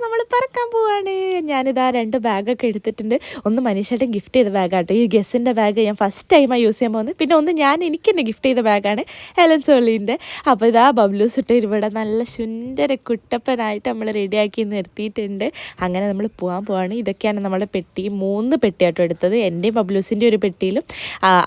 നമ്മൾ പറക്കാൻ പോവാണ്. ഞാനിതാ 2 ബാഗൊക്കെ എടുത്തിട്ടുണ്ട്. ഒന്ന് മനീഷേട്ടൻ ഗിഫ്റ്റ് ചെയ്ത ബാഗാട്ടോ. ഈ ഗെസ്സിൻ്റെ ബാഗ് ഞാൻ ഫസ്റ്റ് ടൈമാണ് യൂസ് ചെയ്യാൻ പോകുന്നത്. പിന്നെ ഒന്ന് ഞാൻ എനിക്ക് തന്നെ ഗിഫ്റ്റ് ചെയ്ത ബാഗാണ് ഹെലൻ സോളീൻ്റെ. അപ്പോൾ ഇതാ ബബ്ലൂസ് ഇട്ട് ഇവിടെ നല്ല സുന്ദര കുട്ടപ്പനായിട്ട് നമ്മൾ റെഡിയാക്കി നിർത്തിയിട്ടുണ്ട്. അങ്ങനെ നമ്മൾ പോവാണ്. ഇതൊക്കെയാണ് നമ്മുടെ പെട്ടി. 3 പെട്ടിയാട്ടോ എടുത്തത്. എൻ്റെയും ബബ്ലൂസിൻ്റെ ഒരു പെട്ടിയിലും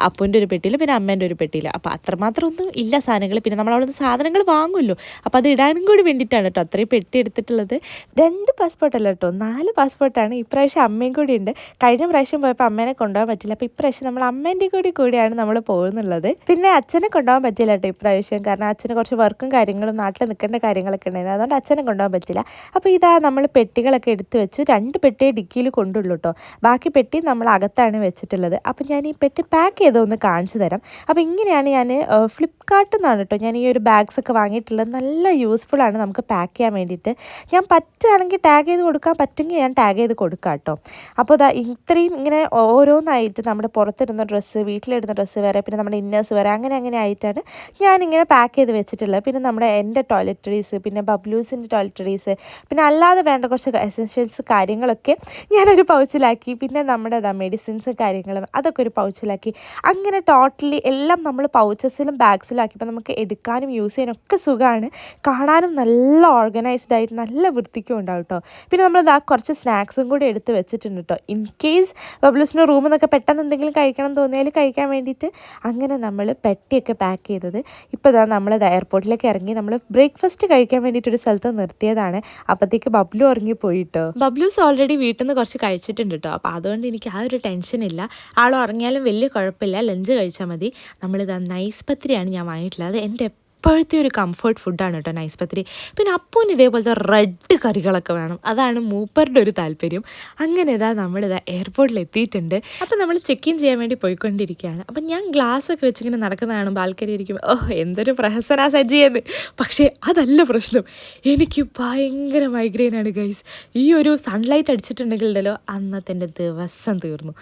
അപ്പൂൻ്റെ ഒരു പെട്ടിയിലും പിന്നെ അമ്മേൻ്റെ ഒരു പെട്ടിയിലും. അപ്പോൾ അത്രമാത്രം ഒന്നും ഇല്ല സാധനങ്ങൾ. പിന്നെ നമ്മൾ അവിടെ നിന്ന് സാധനങ്ങൾ വാങ്ങുമല്ലോ, അപ്പോൾ അത് ഇടാനും കൂടി വേണ്ടിയിട്ടാണ് കേട്ടോ അത്രയും പെട്ടി എടുത്തിട്ടുള്ളത്. 2 പാസ്പോർട്ടല്ല കേട്ടോ, 4 പാസ്പോർട്ടാണ്. ഇപ്രാവശ്യം അമ്മയും കൂടി ഉണ്ട്. കഴിഞ്ഞ പ്രാവശ്യം പോയപ്പോൾ അമ്മേനെ കൊണ്ടുപോകാൻ പറ്റില്ല. അപ്പോൾ ഇപ്രാവശ്യം നമ്മൾ അമ്മേൻ്റെ കൂടിയാണ് നമ്മൾ പോകുന്നുള്ളത്. പിന്നെ അച്ഛനെ കൊണ്ടുപോകാൻ പറ്റില്ല കേട്ടോ ഇപ്രാവശ്യം. കാരണം അച്ഛന് കുറച്ച് വർക്കും കാര്യങ്ങളും നാട്ടിൽ നിൽക്കേണ്ട കാര്യങ്ങളൊക്കെ ഉണ്ടായിരുന്നു. അതുകൊണ്ട് അച്ഛനെ കൊണ്ടുപോകാൻ പറ്റില്ല. അപ്പോൾ ഇതാ നമ്മൾ പെട്ടികളൊക്കെ എടുത്ത് വെച്ചു. 2 പെട്ടിയെ ഡിക്കിയിൽ കൊണ്ടുള്ളൂ കേട്ടോ. ബാക്കി പെട്ടി നമ്മൾ അകത്താണ് വെച്ചിട്ടുള്ളത്. അപ്പോൾ ഞാൻ ഈ പെട്ടി പാക്ക് ചെയ്തൊന്ന് കാണിച്ചു തരാം. അപ്പോൾ ഇങ്ങനെയാണ് ഞാൻ ഫ്ലിപ്കാർട്ടിൽ നിന്നാണ് കേട്ടോ ഞാൻ ഈ ഒരു ബാഗ്സൊക്കെ വാങ്ങിയിട്ടുള്ളത്. നല്ല യൂസ്ഫുൾ ആണ് നമുക്ക് പാക്ക് ചെയ്യാൻ വേണ്ടിയിട്ട്. ഞാൻ പറ്റുകയാണെങ്കിൽ ടാഗ് ചെയ്ത് കൊടുക്കാൻ പറ്റുമെങ്കിൽ ഞാൻ ടാഗ് ചെയ്ത് കൊടുക്കാം കേട്ടോ. അപ്പോൾ ഇത്രയും ഇങ്ങനെ ഓരോന്നായിട്ട് നമ്മുടെ പുറത്തിടുന്ന ഡ്രസ്സ്, വീട്ടിലിടുന്ന ഡ്രസ്സ് വേറെ, പിന്നെ നമ്മുടെ ഇന്നേഴ്സ് വേറെ, അങ്ങനെ ആയിട്ടാണ് ഞാനിങ്ങനെ പാക്ക് ചെയ്ത് വെച്ചിട്ടുള്ളത്. പിന്നെ എൻ്റെ ടോയ്ലറ്ററീസ്, പിന്നെ ബബ്ലൂസിൻ്റെ ടോയ്ലറ്ററീസ്, പിന്നെ അല്ലാതെ വേണ്ട കുറച്ച് എസെൻഷ്യൽസ് കാര്യങ്ങളൊക്കെ ഞാനൊരു പൗച്ചിലാക്കി. പിന്നെ നമ്മുടെ മെഡിസിൻസ് കാര്യങ്ങളും അതൊക്കെ ഒരു പൗച്ചിലാക്കി. അങ്ങനെ ടോട്ടലി എല്ലാം നമ്മൾ പൗച്ചസിലും ബാഗ്സിലും ആക്കിയപ്പോൾ നമുക്ക് എടുക്കാനും യൂസ് ചെയ്യാനൊക്കെ സുഖമാണ്. കാണാനും നല്ല ഓർഗനൈസ്ഡ് ആയിട്ട് നല്ല വൃത്തിക്കും ഉണ്ടാവും കേട്ടോ. പിന്നെ നമ്മൾ കുറച്ച് സ്നാക്സും കൂടി എടുത്ത് വെച്ചിട്ടുണ്ട് കേട്ടോ. ഇൻ കേസ് ബബ്ലൂസിൻ്റെ റൂമിൽ നിന്നൊക്കെ പെട്ടെന്ന് എന്തെങ്കിലും കഴിക്കണം തോന്നിയാൽ കഴിക്കാൻ വേണ്ടിയിട്ട്. അങ്ങനെ നമ്മൾ പെട്ടിയൊക്കെ പാക്ക് ചെയ്തത്. ഇപ്പോൾ നമ്മൾ എയർപോർട്ടിലേക്ക് ഇറങ്ങി നമ്മൾ ബ്രേക്ക്ഫാസ്റ്റ് കഴിക്കാൻ വേണ്ടിയിട്ട് ഒരു സ്ഥലത്ത് നിർത്തിയതാണ്. അപ്പോഴത്തേക്ക് ബബ്ലു ഉറങ്ങിപ്പോയി കേട്ടോ. ബബ്ലൂസ് ഓൾറെഡി വീട്ടിൽ നിന്ന് കുറച്ച് കഴിച്ചിട്ടുണ്ട് കേട്ടോ. അപ്പോൾ അതുകൊണ്ട് എനിക്ക് ആ ഒരു ടെൻഷനില്ല. ആൾ ഉറങ്ങിയാലും വലിയ കുഴപ്പമില്ല, ലഞ്ച് കഴിച്ചാൽ മതി. നമ്മളിത് നൈസ് പത്രിയാണ് ഞാൻ വാങ്ങിയിട്ടുള്ളത്. എൻ്റെ ഇപ്പോഴത്തെ ഒരു കംഫർട്ട് ഫുഡാണ് കേട്ടോ നൈസ് പത്രി. പിന്നെ അപ്പൂന് ഇതേപോലത്തെ റെഡ് കറികളൊക്കെ വേണം, അതാണ് മൂപ്പറുടെ ഒരു താല്പര്യം. അങ്ങനെ നമ്മളിതാ എയർപോർട്ടിൽ എത്തിയിട്ടുണ്ട്. അപ്പോൾ നമ്മൾ ചെക്ക് ഇൻ ചെയ്യാൻ വേണ്ടി പോയിക്കൊണ്ടിരിക്കുകയാണ്. അപ്പം ഞാൻ ഗ്ലാസ്സൊക്കെ വെച്ചിങ്ങനെ നടക്കുന്നതാണ് ബാൽക്കണി ഇരിക്കുമ്പോൾ. എന്തൊരു പ്രഹസനാ സജ്ജിയെന്ന്. പക്ഷേ അതല്ല പ്രശ്നം, എനിക്ക് ഭയങ്കര മൈഗ്രെയിനാണ് ഗൈസ്. ഈ ഒരു സൺലൈറ്റ് അടിച്ചിട്ടുണ്ടെങ്കിൽ ഉണ്ടല്ലോ അന്നത്തെ എൻ്റെ ദിവസം തീർന്നു.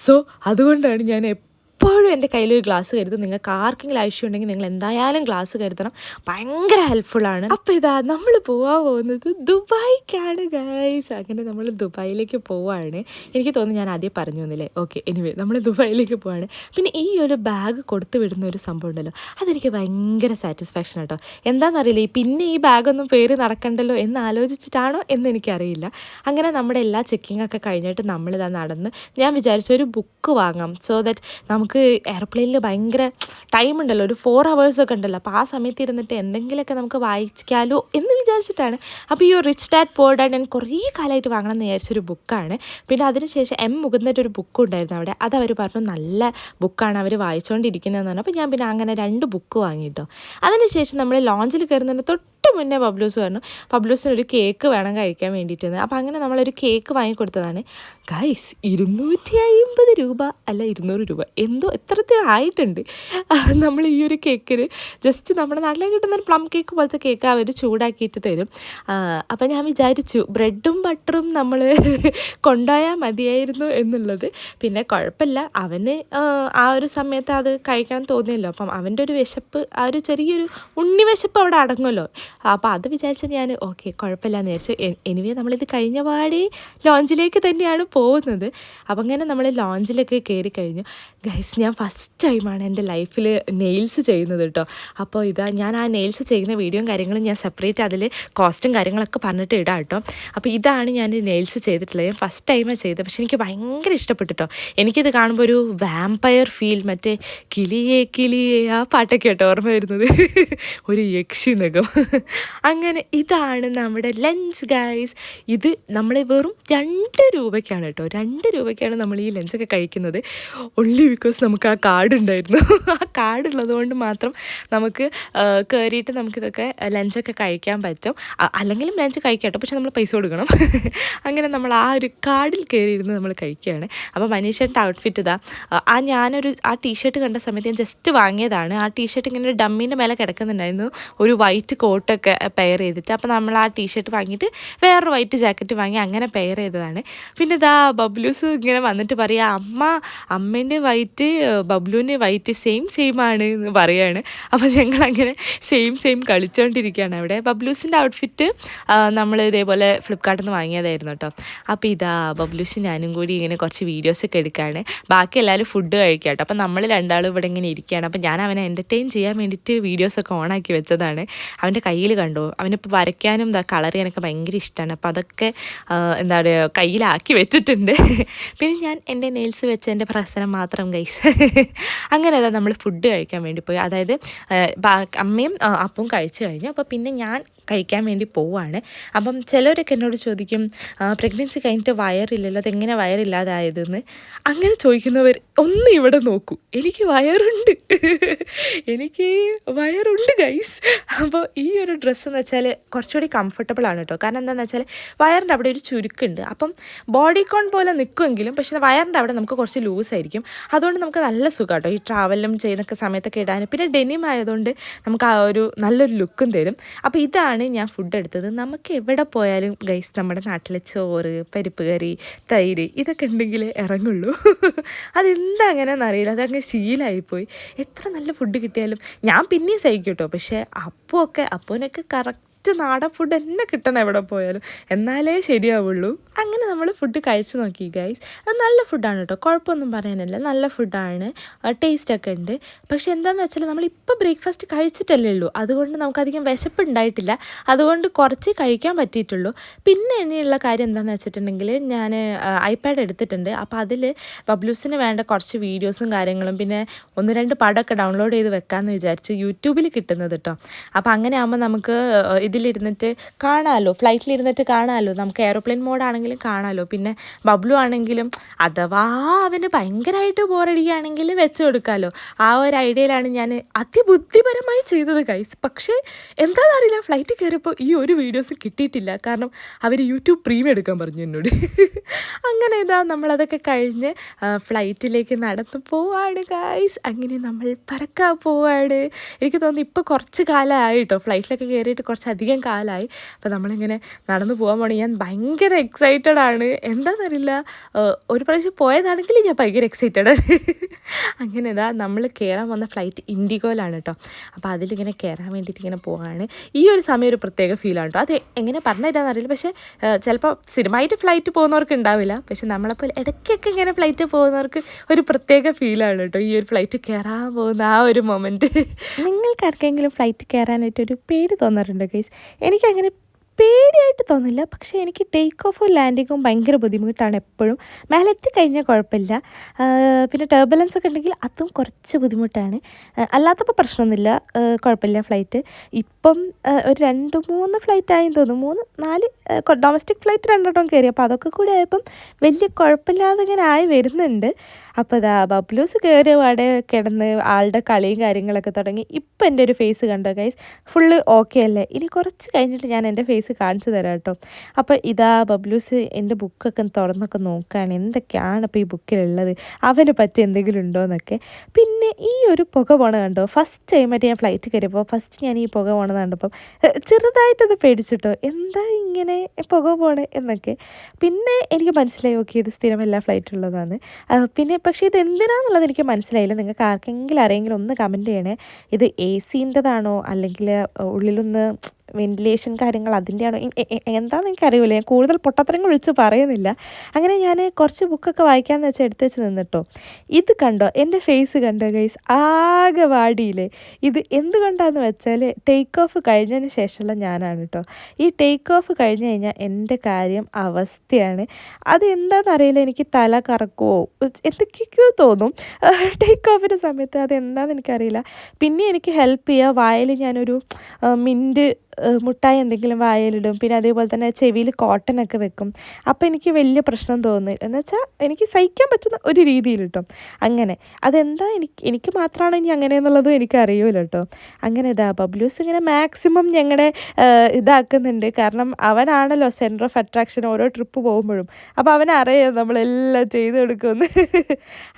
സോ അതുകൊണ്ടാണ് ഞാൻ എപ്പോഴും എൻ്റെ കയ്യിലൊരു ഗ്ലാസ് കരുതും. നിങ്ങൾക്ക് ആർക്കെങ്കിലും ആവശ്യമുണ്ടെങ്കിൽ നിങ്ങൾ എന്തായാലും ഗ്ലാസ് കരുതണം, ഭയങ്കര ഹെൽപ്ഫുള്ളാണ്. അപ്പോൾ നമ്മൾ പോകുന്നത് ദുബായിക്കാണ് ഗൈസ്. അങ്ങനെ നമ്മൾ ദുബായിലേക്ക് പോവുകയാണ്. എനിക്ക് തോന്നുന്നു ഞാൻ ആദ്യം പറഞ്ഞു തന്നില്ലേ. ഓക്കെ, എനിവേ നമ്മൾ ദുബായിലേക്ക് പോവാണ്. പിന്നെ ഈ ഒരു ബാഗ് കൊടുത്തു വിടുന്ന ഒരു സംഭവം ഉണ്ടല്ലോ, അതെനിക്ക് ഭയങ്കര സാറ്റിസ്ഫാക്ഷൻ കേട്ടോ. എന്താണെന്നറിയില്ല, പിന്നെ ഈ ബാഗൊന്നും പേര് നടക്കണ്ടല്ലോ എന്ന് ആലോചിച്ചിട്ടാണോ എന്നെനിക്കറിയില്ല. അങ്ങനെ നമ്മുടെ എല്ലാ ചെക്കിങ്ങൊക്കെ കഴിഞ്ഞിട്ട് നടന്ന് ഞാൻ വിചാരിച്ച ഒരു ബുക്ക് വാങ്ങാം. സോ ദാറ്റ് നമുക്ക് എയർപ്ലെയിനിൽ ഭയങ്കര ടൈം ഉണ്ടല്ലോ, ഒരു 4 hours ഒക്കെ ഉണ്ടല്ലോ. അപ്പോൾ ആ സമയത്ത് ഇരുന്നിട്ട് എന്തെങ്കിലുമൊക്കെ നമുക്ക് വായിക്കാലോ എന്ന് വിചാരിച്ചിട്ടാണ്. അപ്പോൾ ഈ റിച്ച് ഡാഡ് പുവർ ഡാഡ് ഞാൻ കുറേ കാലമായിട്ട് വാങ്ങണം എന്ന് വിചാരിച്ചൊരു ബുക്കാണ്. പിന്നെ അതിനുശേഷം എം മുകുന്ദൻ്റെ ഒരു ബുക്ക് ഉണ്ടായിരുന്നു അവിടെ. അത് അവർ പറഞ്ഞു നല്ല ബുക്കാണ്, അവർ വായിച്ചുകൊണ്ടിരിക്കുന്നതെന്ന് പറഞ്ഞു. അപ്പോൾ ഞാൻ പിന്നെ അങ്ങനെ 2 ബുക്ക് വാങ്ങിയിട്ടോ. അതിനുശേഷം നമ്മൾ ലോഞ്ചിൽ കയറുന്നതിന് തൊട്ട് മുന്നേ ബബ്ലൂസ് പറഞ്ഞു ബബ്ലൂസിനൊരു കേക്ക് വേണം കഴിക്കാൻ വേണ്ടിയിട്ടെന്ന്. അപ്പോൾ അങ്ങനെ നമ്മളൊരു കേക്ക് വാങ്ങിക്കൊടുത്തതാണ് ഗൈസ്. 250 രൂപ അല്ല 200 രൂപ എന്തോ എത്രത്തിൽ ആയിട്ടുണ്ട്. നമ്മൾ ഈ ഒരു കേക്കിന് ജസ്റ്റ് നമ്മുടെ നാട്ടിൽ കിട്ടുന്ന ഒരു പ്ലം കേക്ക് പോലത്തെ കേക്ക് അവർ ചൂടാക്കിയിട്ട് തരും. അപ്പം ഞാൻ വിചാരിച്ചു ബ്രെഡും ബട്ടറും നമ്മൾ കൊണ്ടുപോയാൽ മതിയായിരുന്നു എന്നുള്ളത്. പിന്നെ കുഴപ്പമില്ല, അവന് ആ ഒരു സമയത്ത് അത് കഴിക്കാൻ തോന്നിയല്ലോ. അപ്പം അവൻ്റെ ഒരു വിശപ്പ്, ആ ഒരു ചെറിയൊരു ഉണ്ണി വിശപ്പ് അവിടെ അടങ്ങുമല്ലോ. അപ്പോൾ അത് വിചാരിച്ച് ഞാൻ ഓക്കെ കുഴപ്പമില്ല എന്ന് വിചാരിച്ചു. എനിവേ നമ്മളിത് കഴിഞ്ഞ പാടെ ലോഞ്ചിലേക്ക് തന്നെയാണ് പോകുന്നത്. അപ്പം അങ്ങനെ നമ്മൾ ലോഞ്ചിലൊക്കെ കയറി കഴിഞ്ഞു ഗൈസ്. ഞാൻ ഫസ്റ്റ് ടൈമാണ് എൻ്റെ ലൈഫിൽ നെയിൽസ് ചെയ്യുന്നത് കേട്ടോ. അപ്പോൾ ഞാൻ ആ നെയിൽസ് ചെയ്യുന്ന വീഡിയോയും കാര്യങ്ങളും ഞാൻ സെപ്പറേറ്റ് അതിൽ കോസ്റ്റും കാര്യങ്ങളൊക്കെ പറഞ്ഞിട്ട് ഇടാം കേട്ടോ. അപ്പോൾ ഇതാണ് ഞാൻ നെയിൽസ് ചെയ്തിട്ടുള്ളത്. ഞാൻ ഫസ്റ്റ് ടൈമാണ് ചെയ്തത്. പക്ഷേ എനിക്ക് ഭയങ്കര ഇഷ്ടപ്പെട്ടു കേട്ടോ. എനിക്കിത് കാണുമ്പോൾ ഒരു വാമ്പയർ ഫീൽ, മറ്റേ കിളിയേ കിളിയേ ആ പാട്ടൊക്കെ കേട്ടോ ഓർമ്മ വരുന്നത്. ഒരു യക്ഷി നഖം. അങ്ങനെ ഇതാണ് നമ്മുടെ ലഞ്ച് ഗൈസ്. ഇത് നമ്മൾ വെറും 2 രൂപയ്ക്കാണ് കേട്ടോ, 2 രൂപയ്ക്കാണ് നമ്മൾ ഈ ലഞ്ചൊക്കെ കഴിക്കുന്നത്. ഒൺലി ബിക്കോസ് നമുക്ക് ആ കാർഡ് ഉണ്ടായിരുന്നു. ആ കാർഡ് ഉള്ളത് കൊണ്ട് മാത്രം നമുക്ക് കയറിയിട്ട് നമുക്കിതൊക്കെ ലഞ്ചൊക്കെ കഴിക്കാൻ പറ്റും. അല്ലെങ്കിലും ലഞ്ച് കഴിക്കാം കേട്ടോ, പക്ഷെ നമ്മൾ പൈസ കൊടുക്കണം. അങ്ങനെ നമ്മൾ ആ ഒരു കാർഡിൽ കയറിയിരുന്ന് നമ്മൾ കഴിക്കുകയാണ്. അപ്പോൾ മനീഷേട്ടൻ്റെ ഔട്ട്ഫിറ്റ് ഞാനൊരു ടീഷർട്ട് കണ്ട സമയത്ത് ഞാൻ ജസ്റ്റ് വാങ്ങിയതാണ്. ആ ടീഷർട്ട് ഇങ്ങനെ ഒരു ഡമ്മീൻ്റെ മേലെ കിടക്കുന്നുണ്ടായിരുന്നു, ഒരു വൈറ്റ് കോട്ടൊക്കെ പെയർ ചെയ്തിട്ട്. അപ്പോൾ നമ്മൾ ആ ടീഷർട്ട് വാങ്ങിയിട്ട് വേറൊരു വൈറ്റ് ജാക്കറ്റ് വാങ്ങി അങ്ങനെ പെയർ ചെയ്തതാണ്. പിന്നെ ബബ്ലൂസ് ഇങ്ങനെ വന്നിട്ട് പറയുക, അമ്മേൻ്റെ വൈറ്റ് വൈറ്റ്, ബബ്ലുവിന് വൈറ്റ് സെയിം ആണ് എന്ന് പറയാണ്. അപ്പോൾ ഞങ്ങളങ്ങനെ സെയിം കളിച്ചുകൊണ്ടിരിക്കുകയാണ് അവിടെ. ബബ്ലൂസിൻ്റെ ഔട്ട്ഫിറ്റ് നമ്മൾ ഇതേപോലെ ഫ്ലിപ്കാർട്ടിൽ നിന്ന് വാങ്ങിയതായിരുന്നു കേട്ടോ. അപ്പോൾ ഇതാ ബബ്ലൂസും ഞാനും കൂടി ഇങ്ങനെ കുറച്ച് വീഡിയോസൊക്കെ എടുക്കുകയാണ്. ബാക്കി എല്ലാവരും ഫുഡ് കഴിക്കാം കേട്ടോ. അപ്പോൾ നമ്മൾ രണ്ടാളും ഇവിടെ ഇങ്ങനെ ഇരിക്കുകയാണ്. അപ്പോൾ ഞാൻ അവനെ എൻ്റർടൈൻ ചെയ്യാൻ വേണ്ടിയിട്ട് വീഡിയോസൊക്കെ ഓണാക്കി വെച്ചതാണ്. അവൻ്റെ കയ്യിൽ കണ്ടോ, അവനിപ്പോൾ വരയ്ക്കാനും കളർ ചെയ്യാനൊക്കെ ഭയങ്കര ഇഷ്ടമാണ്. അപ്പോൾ അതൊക്കെ എന്താ പറയുക കയ്യിലാക്കി വെച്ചിട്ടുണ്ട്. പിന്നെ ഞാൻ എൻ്റെ നെയിൽസ് വെച്ച എൻ്റെ പ്രസനം മാത്രം ഗൈസ്. അങ്ങനെ അതാ നമ്മൾ ഫുഡ് കഴിക്കാൻ വേണ്ടി പോയി. അതായത് അമ്മയും അപ്പവും കഴിച്ചു കഴിഞ്ഞു. അപ്പോൾ പിന്നെ ഞാൻ കഴിക്കാൻ വേണ്ടി പോവുകയാണ്. അപ്പം ചിലരൊക്കെ എന്നോട് ചോദിക്കും പ്രഗ്നൻസി കഴിഞ്ഞിട്ട് വയറില്ലല്ലോ, അതെങ്ങനെ വയറില്ലാതായതെന്ന്. അങ്ങനെ ചോദിക്കുന്നവർ ഒന്ന് ഇവിടെ നോക്കൂ, എനിക്ക് വയറുണ്ട് ഗൈസ്. അപ്പോൾ ഈ ഒരു ഡ്രസ്സ് എന്ന് വെച്ചാൽ കുറച്ചുകൂടി കംഫർട്ടബിൾ ആണ് കേട്ടോ. കാരണം എന്താണെന്ന് വെച്ചാൽ വയറിൻ്റെ അവിടെ ഒരു ചുരുക്കുണ്ട്. അപ്പം ബോഡി കോൺ പോലെ നിൽക്കുമെങ്കിലും പക്ഷേ വയറിൻ്റെ അവിടെ നമുക്ക് കുറച്ച് ലൂസായിരിക്കും. അതുകൊണ്ട് നമുക്ക് നല്ല സുഖം കേട്ടോ ഈ ട്രാവലും ചെയ്യുന്നൊക്കെ സമയത്തൊക്കെ ഇടാൻ. പിന്നെ ഡെനിം ആയതുകൊണ്ട് നമുക്ക് ആ ഒരു നല്ലൊരു ലുക്കും തരും. അപ്പോൾ ഇതാണ് ഞാൻ ഫുഡ് എടുത്തത്. നമുക്ക് എവിടെ പോയാലും ഗൈസ് നമ്മുടെ നാട്ടിലെ ചോറ്, പരിപ്പ് കറി, തൈര് ഇതൊക്കെ ഉണ്ടെങ്കിൽ ഇറങ്ങുള്ളൂ. അതെന്താ അങ്ങനെയെന്ന് അറിയില്ല, അതങ്ങ് ശീലമായിപ്പോയി. എത്ര നല്ല ഫുഡ് കിട്ടിയാലും ഞാൻ പിന്നെയും സഹിക്കും കേട്ടോ. പക്ഷേ അപ്പൂനൊക്കെ കറക്റ്റ് നാടൻ ഫുഡ് തന്നെ കിട്ടണം എവിടെ പോയാലും, എന്നാലേ ശരിയാവുള്ളൂ. അങ്ങനെ നമ്മൾ ഫുഡ് കഴിച്ച് നോക്കി ഗൈസ്. അത് നല്ല ഫുഡാണ് കേട്ടോ, കുഴപ്പമൊന്നും പറയാനില്ല, നല്ല ഫുഡാണ്, ടേസ്റ്റൊക്കെ ഉണ്ട്. പക്ഷെ എന്താണെന്ന് വെച്ചാൽ നമ്മളിപ്പോൾ ബ്രേക്ക്ഫാസ്റ്റ് കഴിച്ചിട്ടല്ലേ ഉള്ളൂ, അതുകൊണ്ട് നമുക്കധികം വിശപ്പുണ്ടായിട്ടില്ല. അതുകൊണ്ട് കുറച്ച് കഴിക്കാൻ പറ്റിയിട്ടുള്ളൂ. പിന്നെ ഇനിയുള്ള കാര്യം എന്താണെന്ന് വെച്ചിട്ടുണ്ടെങ്കിൽ ഞാൻ ഐപാഡ് എടുത്തിട്ടുണ്ട്. അപ്പോൾ അതിൽ ബബ്ലൂസിന് വേണ്ട കുറച്ച് വീഡിയോസും കാര്യങ്ങളും പിന്നെ 1-2 പടമൊക്കെ ഡൗൺലോഡ് ചെയ്ത് വെക്കാമെന്ന് വിചാരിച്ച് യൂട്യൂബിൽ കിട്ടുന്നത് കേട്ടോ. അപ്പോൾ അങ്ങനെ ആകുമ്പോൾ നമുക്ക് ഇതിലിരുന്നിട്ട് കാണാമല്ലോ, ഫ്ലൈറ്റിലിരുന്നിട്ട് കാണാമല്ലോ, നമുക്ക് എയറോപ്ലെയിൻ മോഡാണെങ്കിലും കാണാമല്ലോ. പിന്നെ ബബ്ലു ആണെങ്കിലും അഥവാ അവന് ഭയങ്കരമായിട്ട് ബോറടിക്കുകയാണെങ്കിൽ വെച്ച് കൊടുക്കാമല്ലോ. ആ ഒരു ഐഡിയയിലാണ് ഞാൻ അതിബുദ്ധിപരമായി ചെയ്തത് ഗൈസ്. പക്ഷേ എന്താണെന്നറിയില്ല, ഫ്ലൈറ്റിൽ കയറിയപ്പോൾ ഈ ഒരു വീഡിയോസ് കിട്ടിയിട്ടില്ല. കാരണം അവർ യൂട്യൂബ് പ്രീമിയം എടുക്കാൻ പറഞ്ഞു എന്നോട്. അങ്ങനെ നമ്മളതൊക്കെ കഴിഞ്ഞ് ഫ്ലൈറ്റിലേക്ക് നടന്നു പോവാണ് ഗൈസ്. അങ്ങനെ നമ്മൾ പറക്കാൻ പോവാണ്. എനിക്ക് തോന്നുന്നു ഇപ്പോൾ കുറച്ച് കാലമായി കേട്ടോ, ഫ്ലൈറ്റിലൊക്കെ കയറിയിട്ട് കുറച്ചധികം കാലമായി. അപ്പോൾ നമ്മളിങ്ങനെ നടന്നു പോകാൻ പോകണം. ഞാൻ ഭയങ്കര എക്സൈറ്റഡ് ആണ്. എന്താണെന്നറിയില്ല, ഒരു പ്രാവശ്യം പോയതാണെങ്കിൽ ഞാൻ ഭയങ്കര എക്സൈറ്റഡ് ആണ്. അങ്ങനെ നമ്മൾ കയറാൻ വന്ന ഫ്ലൈറ്റ് ഇൻഡിഗോയിലാണ് കേട്ടോ. അപ്പോൾ അതിലിങ്ങനെ കയറാൻ വേണ്ടിയിട്ട് ഇങ്ങനെ പോവാണ്. ഈ ഒരു സമയം ഒരു പ്രത്യേക ഫീലാണ് കേട്ടോ. അത് എങ്ങനെ പറഞ്ഞു തരാമെന്നറിയില്ല. പക്ഷേ ചിലപ്പോൾ സ്ഥിരമായിട്ട് ഫ്ലൈറ്റ് പോകുന്നവർക്ക് ഉണ്ടാവില്ല. പക്ഷെ നമ്മളപ്പോൾ ഇടയ്ക്കൊക്കെ ഇങ്ങനെ ഫ്ലൈറ്റ് പോകുന്നവർക്ക് ഒരു പ്രത്യേക ഫീലാണ് കേട്ടോ ഈ ഒരു ഫ്ലൈറ്റ് കയറാൻ പോകുന്ന ആ ഒരു മൊമെൻറ്റ്. നിങ്ങൾക്ക് ആർക്കെങ്കിലും ഫ്ലൈറ്റ് കയറാനായിട്ടൊരു പേടി തോന്നാറുണ്ട് ഗൈസ്? എനിക്കങ്ങനെ പേടിയായിട്ട് തോന്നില്ല. പക്ഷേ എനിക്ക് ടേക്ക് ഓഫും ലാൻഡിങ്ങും ഭയങ്കര ബുദ്ധിമുട്ടാണ് എപ്പോഴും. മേലെ എത്തിക്കഴിഞ്ഞാൽ കുഴപ്പമില്ല. പിന്നെ ടർബുലൻസ് ഒക്കെ ഉണ്ടെങ്കിൽ അതും കുറച്ച് ബുദ്ധിമുട്ടാണ്. അല്ലാത്തപ്പോൾ പ്രശ്നമൊന്നുമില്ല, കുഴപ്പമില്ല ഫ്ലൈറ്റ്. ഇപ്പം ഒരു 2-3 ഫ്ലൈറ്റായെന്ന് തോന്നുന്നു, 3-4 ഡൊമസ്റ്റിക് ഫ്ലൈറ്റ് 2 കയറി. അപ്പോൾ അതൊക്കെ കൂടി ആയപ്പം വലിയ കുഴപ്പമില്ലാതെ ഇങ്ങനെ ആയി വരുന്നുണ്ട്. അപ്പോൾ ബബ്ലൂസ് കയറിയ പാടെ കിടന്ന് ആളുടെ കളിയും കാര്യങ്ങളൊക്കെ തുടങ്ങി. ഇപ്പം എൻ്റെ ഒരു ഫേസ് കണ്ടോ ഗൈസ്, ഫുള്ള് ഓക്കെ അല്ലേ? ഇനി കുറച്ച് കഴിഞ്ഞിട്ട് ഞാൻ എൻ്റെ ഫേസ് കാണിച്ചു തരാം കേട്ടോ. അപ്പോൾ ബബ്ലൂസ് എൻ്റെ ബുക്കൊക്കെ തുറന്നൊക്കെ നോക്കുകയാണ് എന്തൊക്കെയാണ് ഇപ്പോൾ ഈ ബുക്കിലുള്ളത്, അവന് പറ്റി എന്തെങ്കിലും ഉണ്ടോ എന്നൊക്കെ. പിന്നെ ഈ ഒരു പുക പോണ കണ്ടോ, ഫസ്റ്റ് ടൈമായിട്ട് ഞാൻ ഫ്ലൈറ്റ് കയറിയപ്പോൾ ഫസ്റ്റ് ഞാൻ ഈ പുക പോണത് കണ്ടപ്പം ചെറുതായിട്ടത് പേടിച്ചിട്ടോ, എന്താ ഇങ്ങനെ പുക പോണേ എന്നൊക്കെ. പിന്നെ എനിക്ക് മനസ്സിലായി ഓക്കെ ഇത് സ്ഥിരം എല്ലാ ഫ്ലൈറ്റുള്ളതാണ്. പിന്നെ പക്ഷേ ഇത് എന്തിനാണെന്നുള്ളത് എനിക്ക് മനസ്സിലായില്ല. നിങ്ങൾക്ക് ആർക്കെങ്കിലും ഒന്ന് കമൻറ്റ് ചെയ്യണേ. ഇത് AC-ൻ്റെതാണോ അല്ലെങ്കിൽ ഉള്ളിലൊന്ന് വെന്റിലേഷൻ കാര്യങ്ങൾ അതിൻ്റെയാണോ എന്താണെന്ന് എനിക്കറിയില്ല. ഞാൻ കൂടുതൽ പൊട്ടത്തരങ്ങൾ വിളിച്ച് പറയുന്നില്ല. അങ്ങനെ ഞാൻ കുറച്ച് ബുക്കൊക്കെ വായിക്കാമെന്ന് വെച്ചാൽ എടുത്ത് വെച്ച് നിന്നിട്ടോ. ഇത് കണ്ടോ, എൻ്റെ ഫേസ് കണ്ടോ ഗൈസ്, ആകെ വാടിയില്ലേ. ഇത് എന്തുകൊണ്ടാണെന്ന് വെച്ചാൽ ടേക്ക് ഓഫ് കഴിഞ്ഞതിന് ശേഷമുള്ള ഞാനാണ് കേട്ടോ. ഈ ടേക്ക് ഓഫ് കഴിഞ്ഞ് കഴിഞ്ഞാൽ എൻ്റെ കാര്യം അവസ്ഥയാണ്. അത് എന്താണെന്നറിയില്ല, എനിക്ക് തല കറക്കുമോ എന്തൊക്കെയോ തോന്നും ടേക്ക് ഓഫിൻ്റെ സമയത്ത്. അതെന്താണെന്ന് എനിക്കറിയില്ല. പിന്നെ എനിക്ക് ഹെൽപ്പ് ചെയ്യുക, വായിൽ ഞാനൊരു മിൻറ്റ് മുട്ടായി എന്തെങ്കിലും വായലിടും. പിന്നെ അതേപോലെ തന്നെ ചെവിയിൽ കോട്ടനൊക്കെ വെക്കും. അപ്പോൾ എനിക്ക് വലിയ പ്രശ്നം തോന്നുന്നില്ല, എന്ന് വെച്ചാൽ എനിക്ക് സഹിക്കാൻ പറ്റുന്ന ഒരു രീതിയിൽ കേട്ടോ. അങ്ങനെ അതെന്താ എനിക്ക് മാത്രമാണോ ഇനി അങ്ങനെയെന്നുള്ളതും എനിക്കറിയില്ല കേട്ടോ. അങ്ങനെ ബബ്ലൂസ് ഇങ്ങനെ മാക്സിമം ഞങ്ങളുടെ ഇതാക്കുന്നുണ്ട്. കാരണം അവനാണല്ലോ സെൻറ്റർ ഓഫ് അട്രാക്ഷൻ ഓരോ ട്രിപ്പ് പോകുമ്പോഴും. അപ്പോൾ അവനറിയാം നമ്മളെല്ലാം ചെയ്ത് കൊടുക്കുമെന്ന്.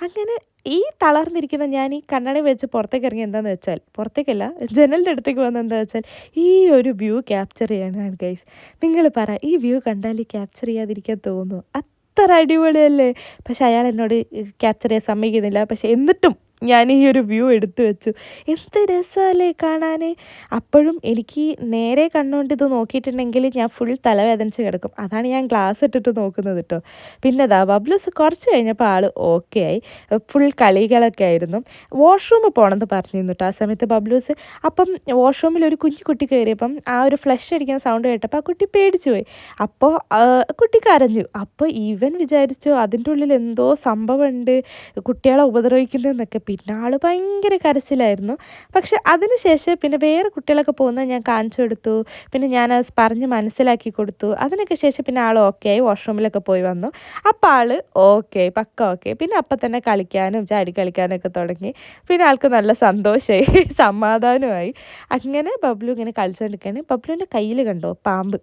അങ്ങനെ ഈ തളർന്നിരിക്കുന്ന ഞാൻ ഈ കണ്ണട വെച്ച് പുറത്തേക്ക് ഇറങ്ങി എന്താണെന്ന് വെച്ചാൽ, പുറത്തേക്കല്ല ജനലിൻ്റെ അടുത്തേക്ക് വന്നത് എന്താ വെച്ചാൽ ഈ ഒരു വ്യൂ ക്യാപ്ചർ ചെയ്യാനാണ് ഗൈസ്. നിങ്ങൾ പറ, ഈ വ്യൂ കണ്ടാൽ ക്യാപ്ചർ ചെയ്യാതിരിക്കാൻ തോന്നുന്നു? എത്ര അടിപൊളിയല്ലേ. പക്ഷെ അയാൾ എന്നോട് ക്യാപ്ചർ ചെയ്യാൻ സമ്മതിക്കുന്നില്ല. പക്ഷെ എന്നിട്ടും ഞാൻ ഈ ഒരു വ്യൂ എടുത്തു വെച്ചു. എന്ത് രസമല്ലേ കാണാൻ. അപ്പോഴും എനിക്ക് നേരെ കണ്ണുകൊണ്ട് ഇത് നോക്കിയിട്ടുണ്ടെങ്കിൽ ഞാൻ ഫുൾ തലവേദനിച്ച് കിടക്കും. അതാണ് ഞാൻ ഗ്ലാസ് ഇട്ടിട്ട് നോക്കുന്നത് കേട്ടോ. പിന്നെ ബബ്ലൂസ് കുറച്ച് കഴിഞ്ഞപ്പോൾ ആൾ ഓക്കെ ആയി. ഫുൾ കളികളൊക്കെ ആയിരുന്നു. വാഷ്റൂമിൽ പോകണമെന്ന് പറഞ്ഞിരുന്നു കേട്ടോ ആ സമയത്ത് ബബ്ലൂസ്. അപ്പം വാഷ്റൂമിൽ ഒരു കുഞ്ഞു കുട്ടി കയറിയപ്പം ആ ഒരു ഫ്ലഷ് അടിക്കുന്ന സൗണ്ട് കേട്ടപ്പോൾ ആ കുട്ടി പേടിച്ചു പോയി. അപ്പോൾ കുട്ടി കരഞ്ഞു. അപ്പോൾ ഇവൻ വിചാരിച്ചു അതിൻ്റെ ഉള്ളിൽ എന്തോ സംഭവമുണ്ട്, കുട്ടികളെ ഉപദ്രവിക്കുന്നതെന്നൊക്കെ. പിന്നെ ആൾ ഭയങ്കര കരച്ചിലായിരുന്നു. പക്ഷെ അതിന് ശേഷം പിന്നെ വേറെ കുട്ടികളൊക്കെ പോകുന്നത് ഞാൻ കാണിച്ചു കൊടുത്തു. പിന്നെ ഞാൻ പറഞ്ഞ് മനസ്സിലാക്കി കൊടുത്തു. അതിനൊക്കെ ശേഷം പിന്നെ ആൾ ഓക്കെ ആയി. വാഷ്റൂമിലൊക്കെ പോയി വന്നു. അപ്പോൾ ആൾ ഓക്കെ ആയി, പക്ക ഓക്കെ. പിന്നെ അപ്പം തന്നെ കളിക്കാനും ചാടി കളിക്കാനും ഒക്കെ തുടങ്ങി. പിന്നെ ആൾക്ക് നല്ല സന്തോഷമായി, സമാധാനമായി. അങ്ങനെ ബബ്ലു ഇങ്ങനെ കളിച്ചുകൊണ്ടിരിക്കുകയാണ്. ബബ്ലുവിൻ്റെ കയ്യിൽ കണ്ടോ പാമ്പ്.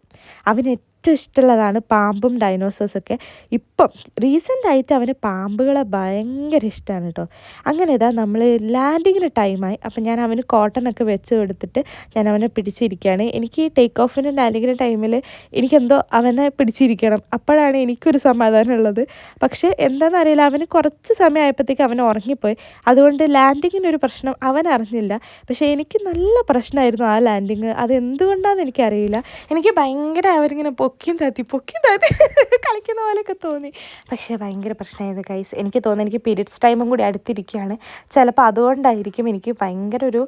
അവന് ഏറ്റവും ഇഷ്ടമുള്ളതാണ് പാമ്പും ഡൈനോസേഴ്സൊക്കെ. ഇപ്പം റീസെൻ്റായിട്ട് അവന് പാമ്പുകളെ ഭയങ്കര ഇഷ്ടമാണ് കേട്ടോ. അങ്ങനെ നമ്മൾ ലാൻഡിങ്ങിന് ടൈമായി. അപ്പം ഞാൻ അവന് കോട്ടനൊക്കെ വെച്ച് കൊടുത്തിട്ട് ഞാൻ അവനെ പിടിച്ചിരിക്കുകയാണ്. എനിക്ക് ടേക്ക് ഓഫിന് ലാൻഡിങ്ങിന് ടൈമിൽ എനിക്കെന്തോ അവനെ പിടിച്ചിരിക്കണം, അപ്പോഴാണ് എനിക്കൊരു സമാധാനം ഉള്ളത്. പക്ഷേ എന്താണെന്നറിയില്ല, അവന് കുറച്ച് സമയമായപ്പോഴത്തേക്ക് അവൻ ഉറങ്ങിപ്പോയി. അതുകൊണ്ട് ലാൻഡിങ്ങിനൊരു പ്രശ്നം അവൻ അറിഞ്ഞില്ല. പക്ഷേ എനിക്ക് നല്ല പ്രശ്നമായിരുന്നു ആ ലാൻഡിങ്. അത് എന്തുകൊണ്ടാണെന്ന് എനിക്കറിയില്ല. എനിക്ക് ഭയങ്കര അവരിങ്ങനെ പൊക്കിയും താത്തി കളിക്കുന്ന പോലെയൊക്കെ തോന്നി. പക്ഷേ ഭയങ്കര പ്രശ്നമായത് ഗൈസ്. എനിക്ക് തോന്നുന്നു എനിക്ക് പീരിയഡ്സ് ടൈമും കൂടി അടുത്തിരിക്കുകയാണ്. ചിലപ്പോൾ അതുകൊണ്ടായിരിക്കും എനിക്ക് ഭയങ്കര ഒരു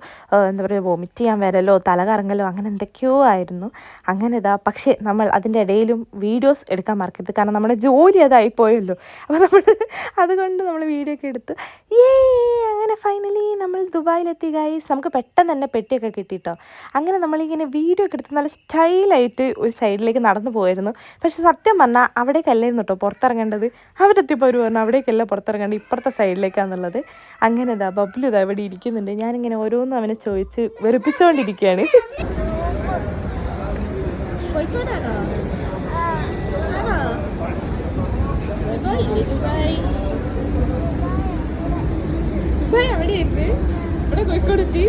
എന്താ പറയുക, വോമിറ്റ് ചെയ്യാൻ വരലോ തല കറങ്ങലോ അങ്ങനെ എന്തൊക്കെയോ ആയിരുന്നു. അങ്ങനെ പക്ഷേ നമ്മൾ അതിൻ്റെ ഇടയിലും വീഡിയോസ് എടുക്കാൻ മറക്കരുത്. കാരണം നമ്മുടെ ജോലി അതായിപ്പോയല്ലോ. അപ്പോൾ അതുകൊണ്ട് നമ്മൾ വീഡിയോ ഒക്കെ എടുത്ത് അങ്ങനെ ഫൈനലി നമ്മൾ ദുബായിലെത്തി ഗൈസ്. നമുക്ക് പെട്ടെന്ന് തന്നെ പെട്ടിയൊക്കെ കിട്ടിയിട്ടോ. അങ്ങനെ നമ്മളിങ്ങനെ വീഡിയോ ഒക്കെ എടുത്ത് നല്ല സ്റ്റൈലായിട്ട് ഒരു സൈഡിലേക്ക് നടന്നു പോയിരുന്നു. പക്ഷെ സത്യം പറഞ്ഞാൽ അവിടേക്കല്ലായിരുന്നു കേട്ടോ പുറത്തിറങ്ങേണ്ടത്. അവരെത്തിയപ്പോൾ അവർ പറഞ്ഞു അവിടേക്കല്ല പുറത്തിറങ്ങേണ്ടത്, ഇപ്പുറത്തെ സൈഡിലേക്കാണെന്നുള്ളത്. അങ്ങനെ ബബ്ലു ഇവിടെ ഇരിക്കുന്നുണ്ട്. ഞാനിങ്ങനെ ഓരോന്നും അവനെ ചോദിച്ച് വെറുപ്പിച്ചുകൊണ്ടിരിക്കുകയാണ്. ഇവിടെ കോഴിക്കോട് എത്തി.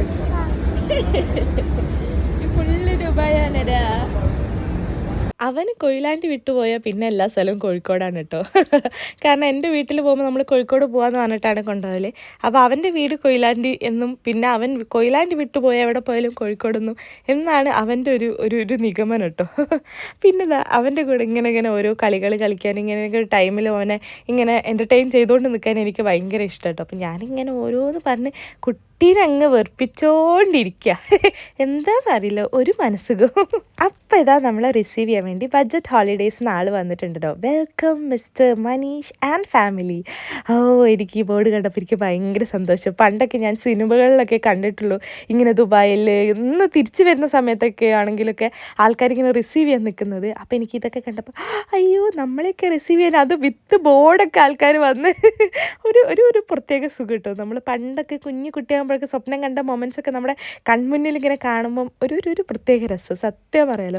ഫുള്ള് ദുബായാണരാ. അവന് കൊയിലാണ്ടി വിട്ടുപോയാൽ പിന്നെ എല്ലാ സ്ഥലവും കോഴിക്കോടാണ് കേട്ടോ. കാരണം എൻ്റെ വീട്ടിൽ പോകുമ്പോൾ നമ്മൾ കോഴിക്കോട് പോകാമെന്ന് പറഞ്ഞിട്ടാണ് കൊണ്ടുപോകല്. അപ്പോൾ അവൻ്റെ വീട് കൊയിലാണ്ടി എന്നും പിന്നെ അവൻ കൊയിലാണ്ടി വിട്ടുപോയാൽ എവിടെ പോയാലും കോഴിക്കോടെന്നും എന്നാണ് അവൻ്റെ ഒരു നിഗമനം കേട്ടോ. പിന്നെ അവൻ്റെ കൂടെ ഇങ്ങനെ ഓരോ കളികൾ കളിക്കാൻ ഇങ്ങനെയൊക്കെ ടൈമിൽ അവനെ ഇങ്ങനെ എൻ്റർടൈൻ ചെയ്തുകൊണ്ട് നിൽക്കാൻ എനിക്ക് ഭയങ്കര ഇഷ്ടം കേട്ടോ. അപ്പോൾ ഞാനിങ്ങനെ ഓരോന്ന് പറഞ്ഞ് കുട്ടീനങ്ങ് വെറുപ്പിച്ചോണ്ടിരിക്കുക. എന്താണെന്നറിയില്ല, ഒരു മനസ്സുഖം. അപ്പോൾ നമ്മളെ റിസീവ് ചെയ്യാൻ വേണ്ടി ബഡ്ജറ്റ് ഹോളിഡേയ്സിന് ആൾ വന്നിട്ടുണ്ട് കേട്ടോ. Welcome mister Manish and family. എനിക്ക് ഈ ബോർഡ് കണ്ടപ്പോൾ എനിക്ക് ഭയങ്കര സന്തോഷം. പണ്ടൊക്കെ ഞാൻ സിനിമകളിലൊക്കെ കണ്ടിട്ടുള്ളൂ ഇങ്ങനെ ദുബായിൽ ഇന്ന് തിരിച്ചു വരുന്ന സമയത്തൊക്കെ ആണെങ്കിലൊക്കെ ആൾക്കാരിങ്ങനെ റിസീവ് ചെയ്യാൻ നിൽക്കുന്നത്. അപ്പോൾ എനിക്ക് ഇതൊക്കെ കണ്ടപ്പോൾ അയ്യോ നമ്മളെയൊക്കെ റിസീവ് ചെയ്യാൻ അത് വിത്ത് ബോർഡൊക്കെ ആൾക്കാർ വന്ന് ഒരു പ്രത്യേക സുഖം കേട്ടോ. നമ്മൾ പണ്ടൊക്കെ കുഞ്ഞു കുട്ടിയാകുമ്പോഴൊക്കെ സ്വപ്നം കണ്ട മൊമെൻറ്റ്സൊക്കെ നമ്മുടെ കൺമുന്നിൽ ഇങ്ങനെ കാണുമ്പം ഒരു പ്രത്യേക രസം, സത്യം പറയാലോ.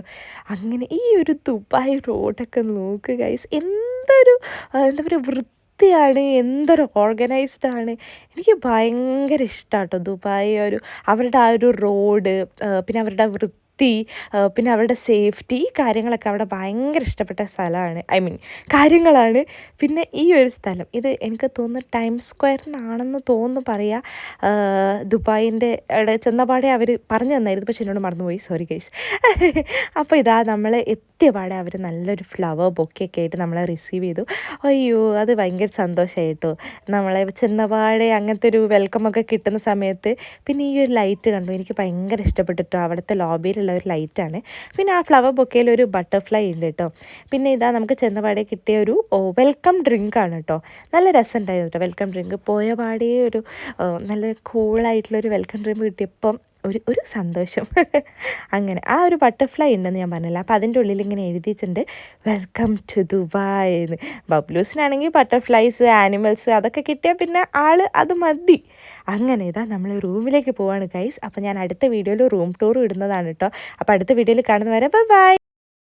അങ്ങനെ ഈ ഒരു ദുബായ് റോഡൊക്കെ നോക്ക് ഗൈസ്, എന്തൊരു എന്താ പറയുക വൃത്തിയാണ്, എന്തൊരു ഓർഗനൈസ്ഡ് ആണ്. എനിക്ക് ഭയങ്കര ഇഷ്ടമാണ് കേട്ടോ ദുബായ്. അവരുടെ ആ ഒരു റോഡ്, പിന്നെ അവരുടെ പിന്നെ അവരുടെ സേഫ്റ്റി, ഈ കാര്യങ്ങളൊക്കെ അവിടെ ഭയങ്കര ഇഷ്ടപ്പെട്ട സ്ഥലമാണ്. കാര്യങ്ങളാണ്. പിന്നെ ഈ ഒരു സ്ഥലം ഇത് എനിക്ക് തോന്നുന്നു ടൈംസ് സ്ക്വയറിനാണെന്ന് തോന്നുന്നു പറയുക. ദുബായിൻ്റെ അവിടെ ചെന്നപാടെ അവർ പറഞ്ഞു തന്നായിരുന്നു, പക്ഷെ എന്നോട് മറന്നുപോയി, സോറി ഗൈസ്. അപ്പോൾ നമ്മൾ എത്തിയപാടെ അവർ നല്ലൊരു ഫ്ലവർ ബൊക്കെയൊക്കെ ആയിട്ട് നമ്മളെ റിസീവ് ചെയ്തു. അയ്യോ അത് ഭയങ്കര സന്തോഷമായിട്ടോ. നമ്മളെ ചെന്നപാടെ അങ്ങനത്തെ ഒരു വെൽക്കമൊക്കെ കിട്ടുന്ന സമയത്ത്. പിന്നെ ഈ ഒരു ലൈറ്റ് കണ്ടു, എനിക്ക് ഭയങ്കര ഇഷ്ടപ്പെട്ടിട്ടോ. അവിടുത്തെ ലോബിയിലുള്ള ഒരു ലൈറ്റാണ്. പിന്നെ ആ ഫ്ലവർ ബൊക്കയിൽ ഒരു ബട്ടർഫ്ലൈ ഉണ്ട് കേട്ടോ. പിന്നെ നമുക്ക് ചെന്നപാടെ കിട്ടിയ ഒരു വെൽക്കം ഡ്രിങ്ക് ആണ് കേട്ടോ. നല്ല രസമുണ്ടായിരുന്നു കേട്ടോ വെൽക്കം ഡ്രിങ്ക്. പോയപാടെ നല്ല കൂളായിട്ടുള്ളൊരു വെൽക്കം ഡ്രിങ്ക് കിട്ടിയപ്പം ഒരു സന്തോഷം. അങ്ങനെ ആ ഒരു ബട്ടർഫ്ലൈ ഉണ്ടെന്ന് ഞാൻ പറഞ്ഞില്ല. അപ്പോൾ അതിൻ്റെ ഉള്ളിൽ ഇങ്ങനെ എഴുതിയിട്ടുണ്ട് വെൽക്കം ടു ദുബായ് എന്ന്. ബബ്ലൂസിനാണെങ്കിൽ ബട്ടർഫ്ലൈസ്, ആനിമൽസ് അതൊക്കെ കിട്ടിയാൽ പിന്നെ അത് മതി. അങ്ങനെ നമ്മൾ റൂമിലേക്ക് പോവാണ് ഗൈസ്. അപ്പോൾ ഞാൻ അടുത്ത വീഡിയോയിൽ റൂം ടൂർ ഇടുന്നതാണ് കേട്ടോ. അപ്പോൾ അടുത്ത വീഡിയോയിൽ കാണുന്നവരെ ബൈ.